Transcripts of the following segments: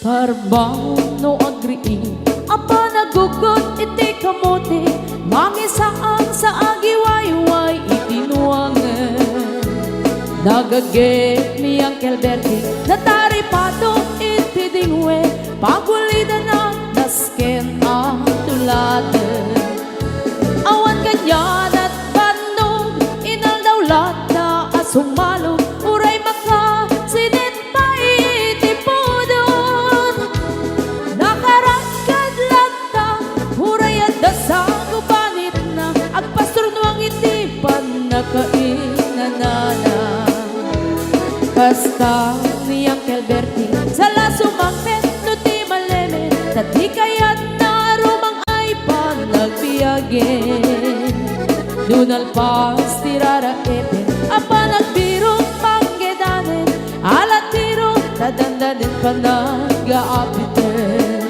Parbang no agree apa nagugot iti kamote mangisaan sa agiwayway itinuangan nagagit ni Uncle Bertie nataripato iti dingwe pagulidan ang nasken ang tuladan awan ganyan at bandong inaldawlat na asumalog uray maka sinit pa iti podon nakaragkad lagta uray at dasang ubanit na agpastor nuang iti panakainanana basta ni Uncle Bertie sala sumangpet no ti maleme tati kayat na rumang ay panagbiyagen dunal pas tirara ete apa nagbirong panggedanen alat tiro tadandanen panag-aapiten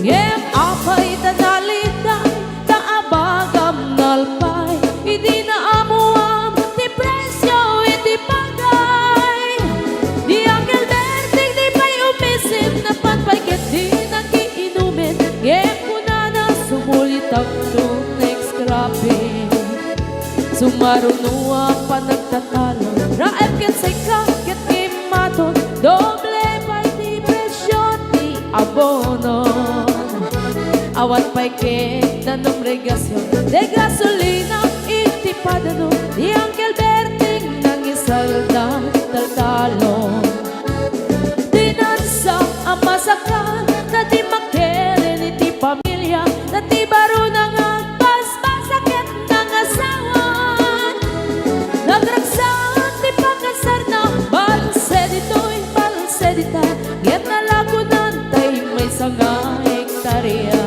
ngem apay tanaliday taabagam nalpay hindi na amuam ti presyo iti pagay di Uncle Bertie di pa'y umisim na panpayket di nakiinumin ngem kunana sumulit ang next scrapping sumarunua pa nagtatalo raep ket say kaket imaton doble pa'y di presyo ti abono awan pa'y ket nanom regasyon de gasolina iti padano di Uncle Bertie nang isalda taltalon dinansa ang masakal na di makeren iti pamilya na ti baro nang agpaspasaket ng asawan nagragsak ti pagkasar na balse dito'y balse dita get na lagunan tay may sanga hektarya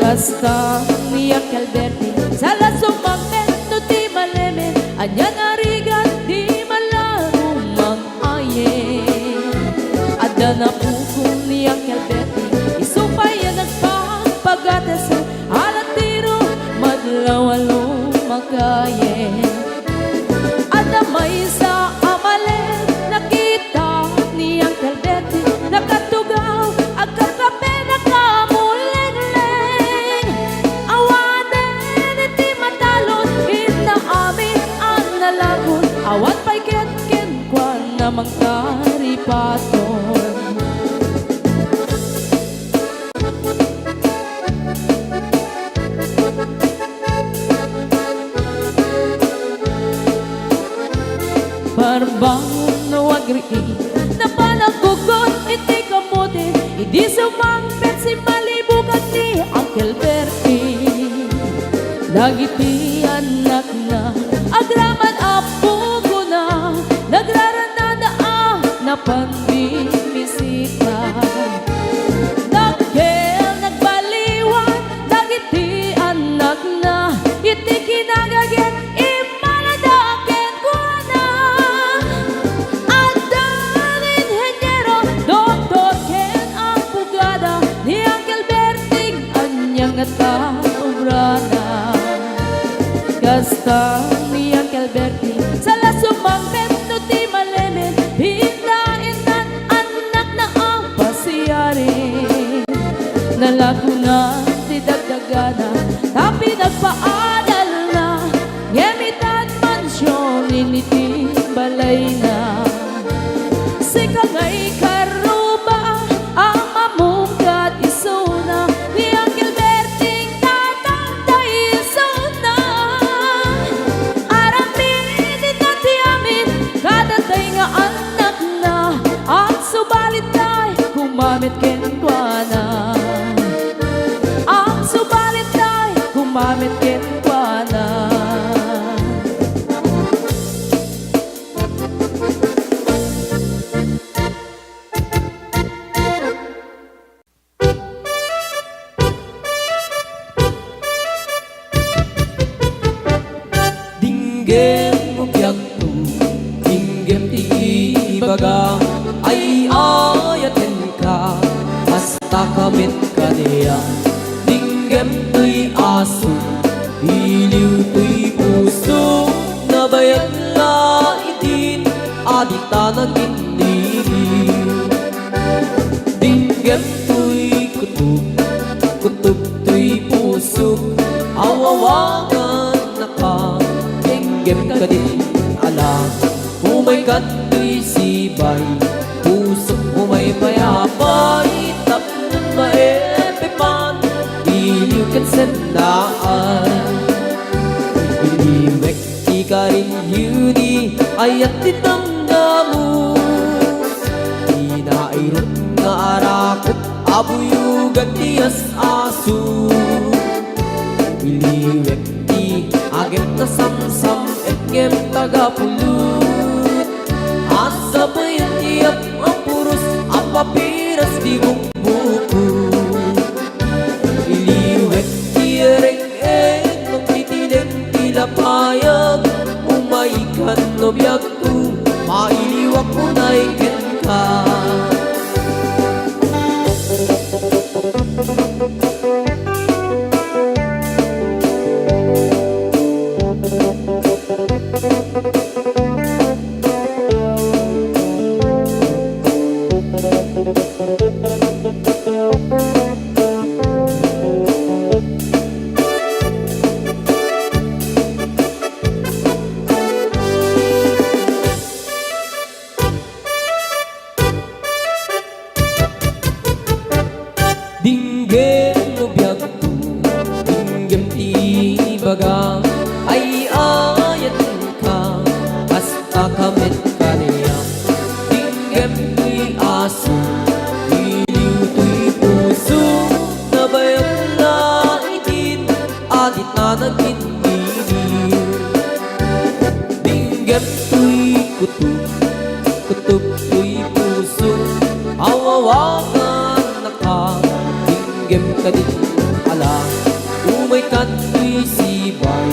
basta ni Uncle Bertie sala sumangpet no ti maleme anya narigat di malarumang aye adda na pukong ni Uncle Bertie isupay ang nagpapagates alat tiro madlawalo magaye adda may sa amale nakita ni Uncle Bertie nakatugaw agkakape nakamuleng-leng awanen iti matalon inaamit ang nalagon awat pa'y ket-ken kwa namang karipaton Parbangon no agree na panagugot iti kamote hindi sumangpet si malibugan ni Uncle Bertie dagiti anak na agraman apo ko na nagraranada na panbimisita dagkel nagbaliwan dagiti anak na iti kinagaget imaladaken ko na adan inhenyero doktor ken abogada ni Uncle Bertie anyang ataobrana kasta ni Uncle Bertie sala sumangpet no ti malemen hindain anak na ang pasiyari nalagunan ti dagdagana tapi nagpaadal na ngemitan mansyon initi balay na si kagay karuba ang mamungkat isuna ni Uncle Bertie tatangtay isuna aramin ti amin kadatay nga anak na at subalit tay kumamit ken kwa na ang subalit tay kumamit ken kwa na dinggem mo biyagto dinggem ti ibaga ay ayaten ka hasta kamit ka niya dinggem naginigiw. Dinggem to'y kutob to'y puso, awawangan na ka, dinggem ka din alam. Umay ka to'y sibay, puso umay mayapay, tapnon maepipan, iliw kan sendaan. Iliwek di ka rin yuni, ayat ditanggamu. Inairot nga arakot, abuyugan tiyas aso. Iliwek di agem na samsam, etngem tagapulut. Asa ba yan tiyap ang puros, ang papiras di bukbuku. Iliwek di ereng-eng, nung titinig tila payag. Umaikan no biyag tu, mailiwak mo na ikin ka. Dinggem no biyag tu, dinggem ti baga, ay ayat ka, hasta kamit ka niya. Dinggem ti aso, iliw to'y puso, nabayag na itin, adit na naginigiw. Dinggem to'y kutob to'y puso, awawangan na ka, dinggem ka din alam. Umay ka to'y sibay,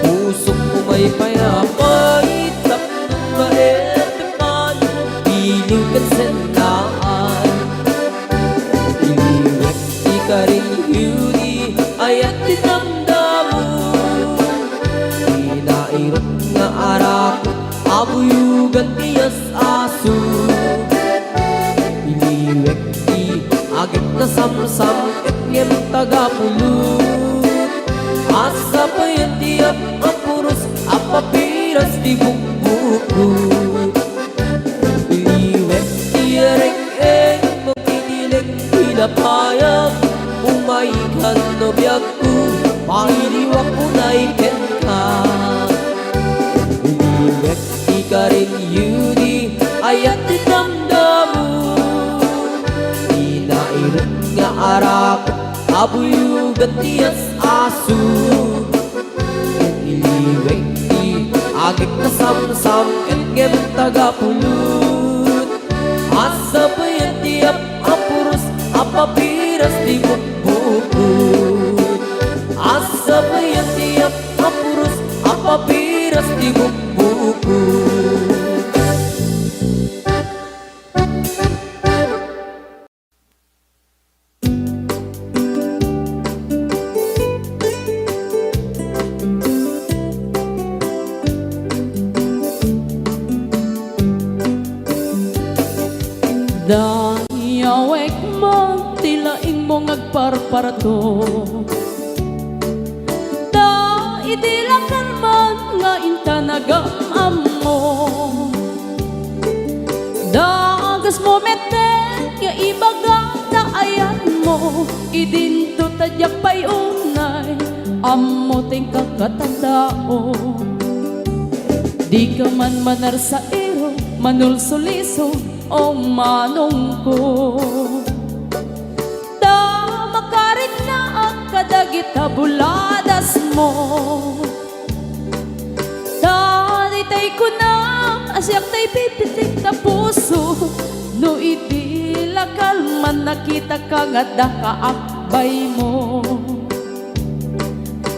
pusong umay payapay, tapnon maepipan, iliw kan sendaan. Iliwek di ka rin yuni, ayat dinamdamu. Inairot nga arakot, abuyugan tiyas aso. Iliwek di agit na samsam, etngem tagapulut. Asa pa yan tiyap ang puros, ang papiras di bukbukut. Iliwek di ereng-eng, magtitilig tila payag. Umaikan no biyag ko, mailiwak mo na ikin ka. Iliwek di ka rin yuni, ayat dinamdamu. Inairot nga arakot, abuyugan tiyas aso. Iliwek di agit na samsam, etngem tagapulut. Asa pa yan tiyap ang puros, ang papiras di bukbukut. Asa pa yan tiyap ang puros, ang papiras di bukbukut. Dayawek mo, tilaing mo ngagparparato. Da idilakan man nga intanagam mo. Dagas mo meten nga ibaga ayan mo. Idinto tadyak pa'y unay, amo ting kakatandao. Di ka man manar sa iro, manulsuliso o manong ko. Da makarit na ang kadagita buladas mo. Da ditay ko na asyak tay pipitik na puso. No itilakal man nakita ka nga dakaakbay mo.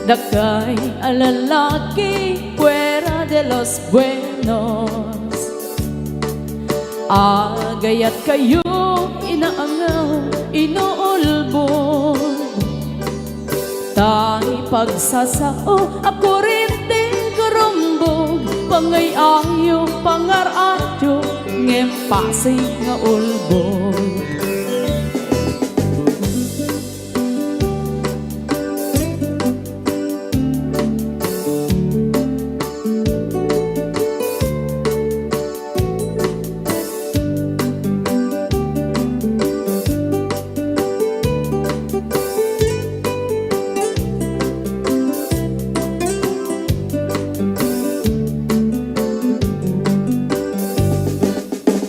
Dakay alalaki fuera de los buenos. Agayat kayo inaangaw, inuulbog. Tahi pagsasao, ako rin din karumbog. Pangay ayo, pangaradyo, ngem pasig nga ulbod.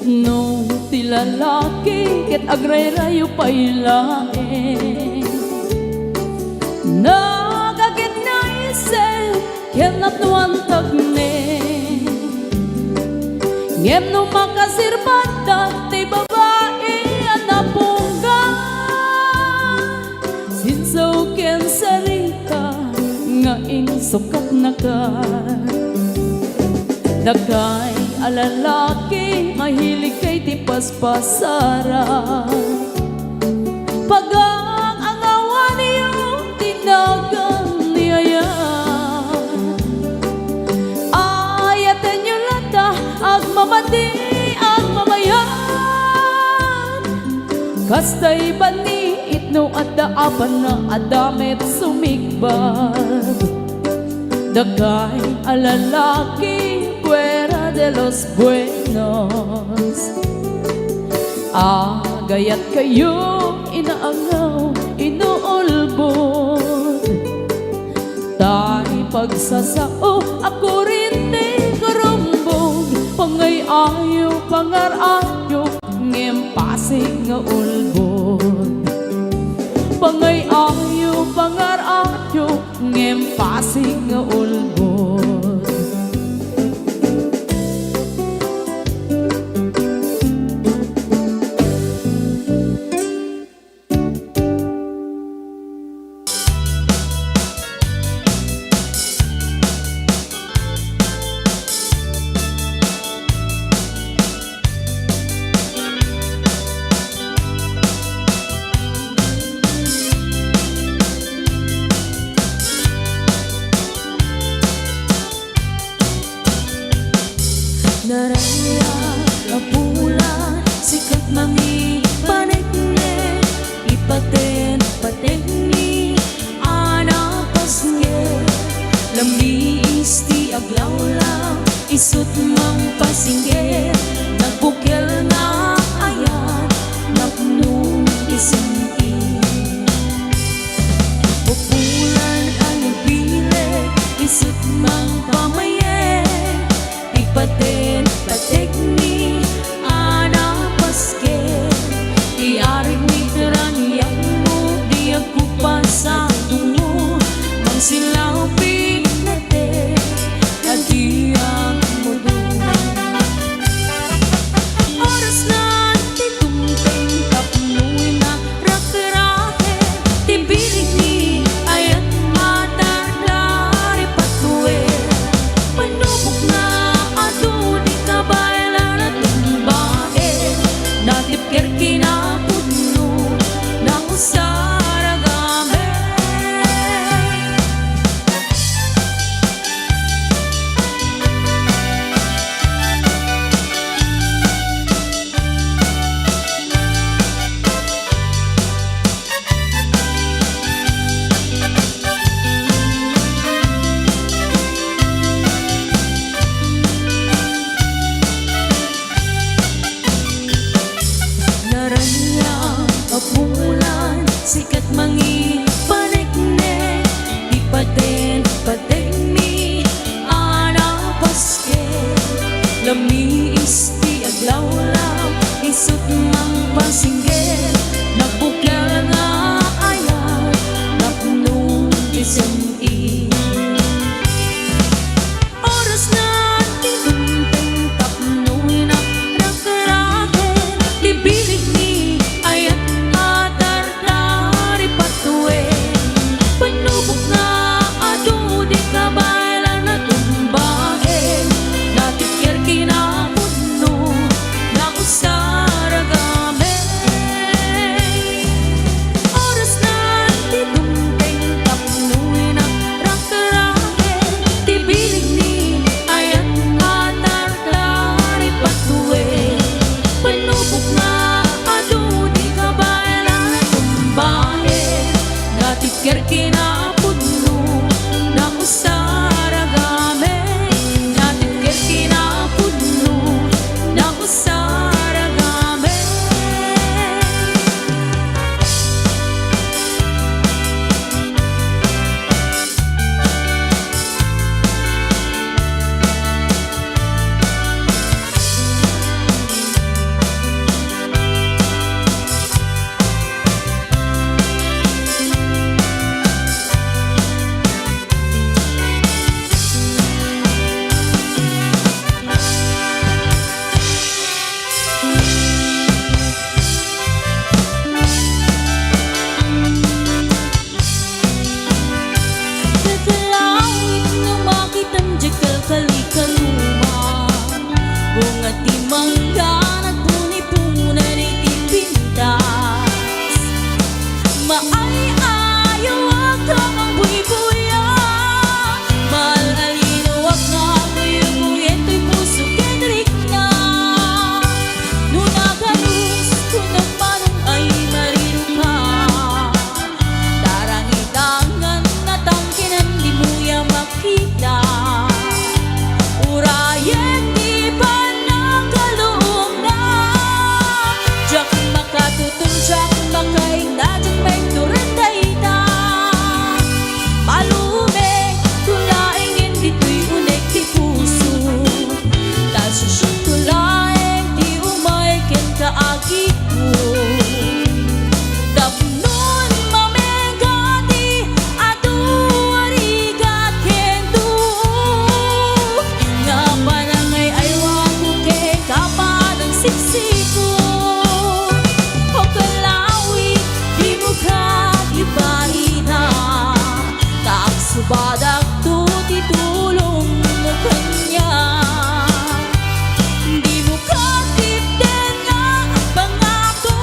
No, ti lalaki ket agray-rayo pailae. Nagagit na isip ket natnuantag ne. Ngem no makasirbata ti babae anapungga. Sinsaw ken sarita nga insukat na ka. Dagkay alalaki mahilig kay ti paspasara. Pagang ang awan niyo tinagan niyaya. Ayatan niyo lata ag mamati ag mamayan. Kastay bani itno at daapan na adamet sumigbad. Dagkay alalaki fuera de los buenos. Agayat kayo inaangaw, inuulbod. Tay pagsasao, ako rin di karumbog. Pangay-ayo, pangar-ayo, ngem pasig nga ulbod. Pangay-ayo, pangar-ayo, ngem pasig nga ulbod. Naraya ang bulan, sikat mangi panekne, ipaten patekni, anapas nge, lami isti aglawlaw, isut mang pasingge, nagbukel nga ayan, nagnong isinti. Pupulan ang nagpili, isut mang pamaye, ipaten patekni anapaske iaring nitraniyak mo di ako pa sa tungo mang silaw pinate kagiyang mo doon. ker kinapudno na usaragame natin ker kinapudno na usaragame. Kakalawit na makitang dikal kalikaluma bunga ti mangga nagpuni-punan iti pintas maay-ayaw akang ang buy-buya malalino wag na buy-buyen to'y puso kenrik na nunaganus kung nagmanong ay marino ka darangitangan na tangkinan di mo ya makita urayan di ba nagkaloong na jak makatutun jak makay na jak may turandayta palume tulaing dito'y unek ti puso taso siya tulaing di umay ken kaagi ko tapnon mamegati adu arigat kendo nga panangay ay waku ke kapanang siksiko o kalawit di mo kagibahina taksubadak to titulong mo kanya di mo katipden nga ang pangako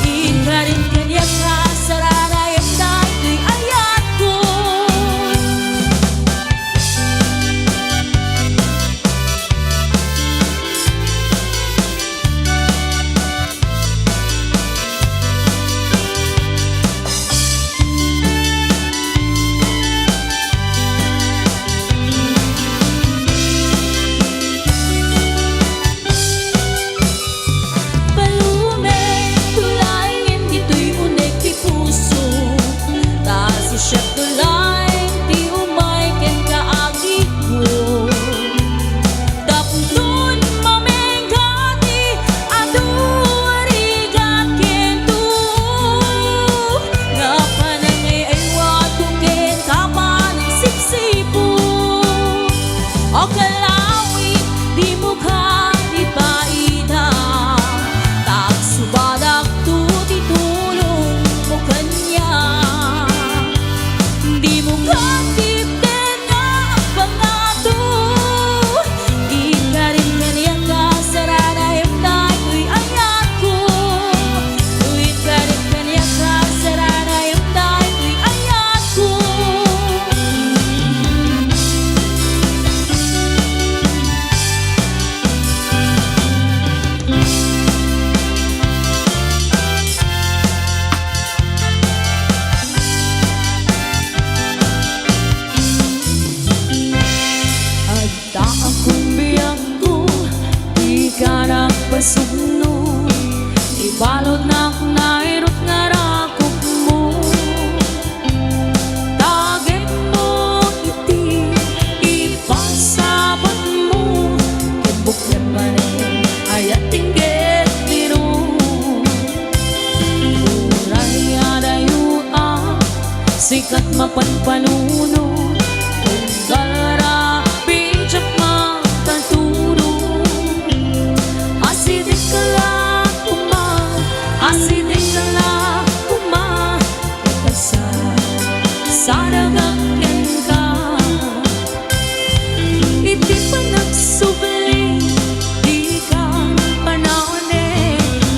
ingarin kanya ka saranayang dato'y ayat ko. Palume tulaing dito'y unek ti puso tasi siya tulaing ti umay ken kaagi ko tapnon mamegati adu arigat kendo nga panangay ay wato ken kapanang siksipo o kalawit di mo kalipaida taksubadak to titulong mo kanya di mo katipden nga ang pangato ingarin kanya ka saranayang dato'y ayat ko ingarin kanya ka saranayang dato'y ayat ko. Adda akong biyang ko di ka nagpasugno ibalod na akong nairot nga rakop mo tagit mo iti ipasabat mo ibukyan manin ay atinggit biro uray adayo sikat mapanpanuno kung gara bijak makaturo asidik ka lang asidik ka lang saragakyan ka iti pa nagsubli di ka panahon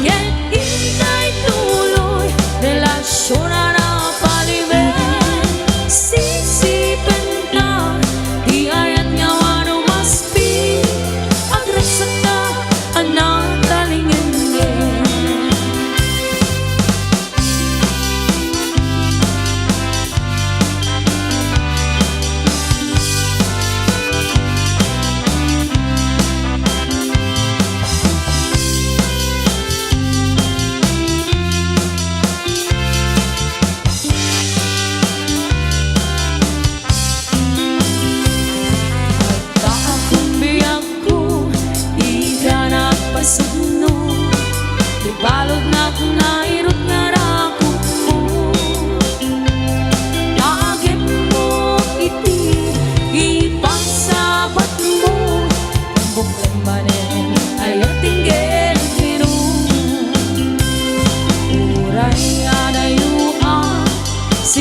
yan intay tuloy relasyon na paliwen sisipen ka di ayat nga wano maspi agresak ka anak talingin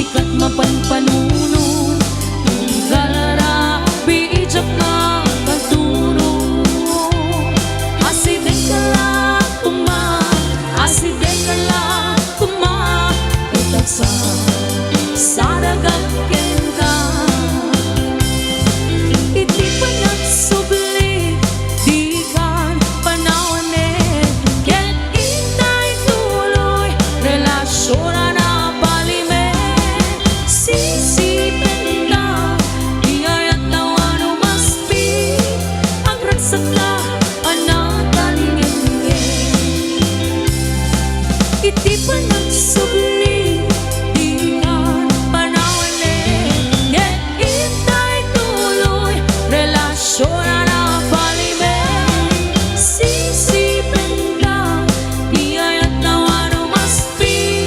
sikat mapanpanuno galara bijak na pagturo asiden ka lang kuma itak sa saragat ka iti panagsubli di kan panawanin ket inay tuloy relasyon na palime sisipin ka iyayat nawa numaspi agraksak ka anatalingin iti panagsubli di kan panawanin ket inay tuloy relasyon na palime sisipin ka iyayat nawa numaspi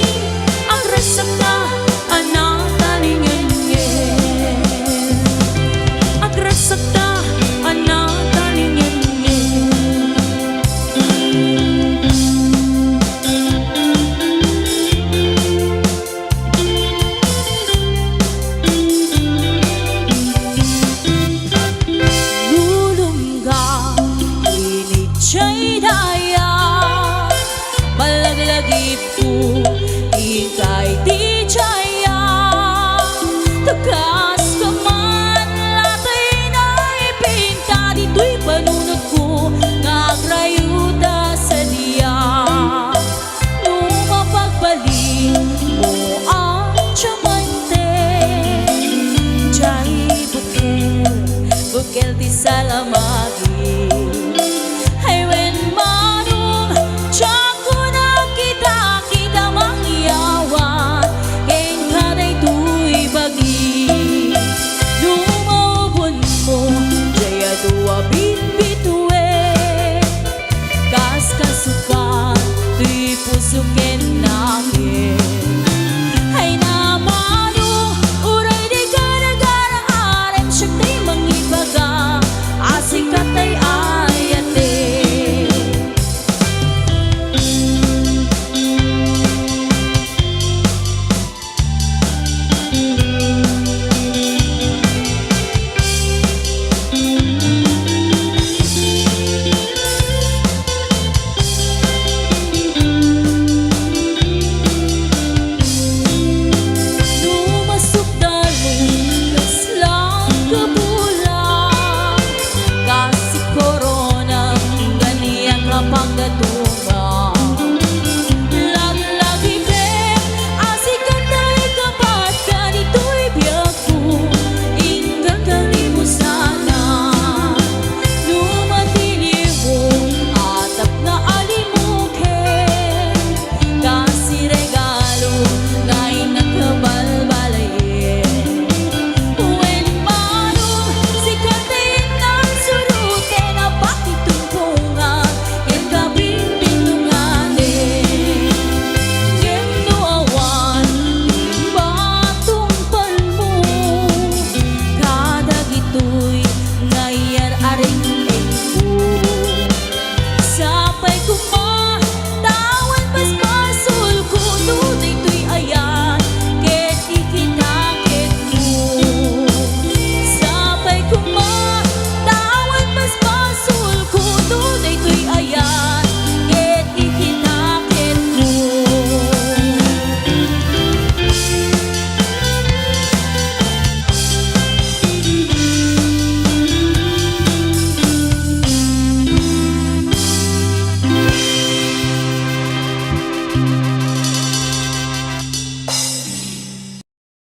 agraksak ka anatalingin agraksak ka anatalingin lulungga initsay daya malaglagi po ikay di jaya tagas ka man latay na ipinta dito'y panunod ko ngagrayuda sa diya nung mapagbalik mo ang tiyamante jay bukel di salamat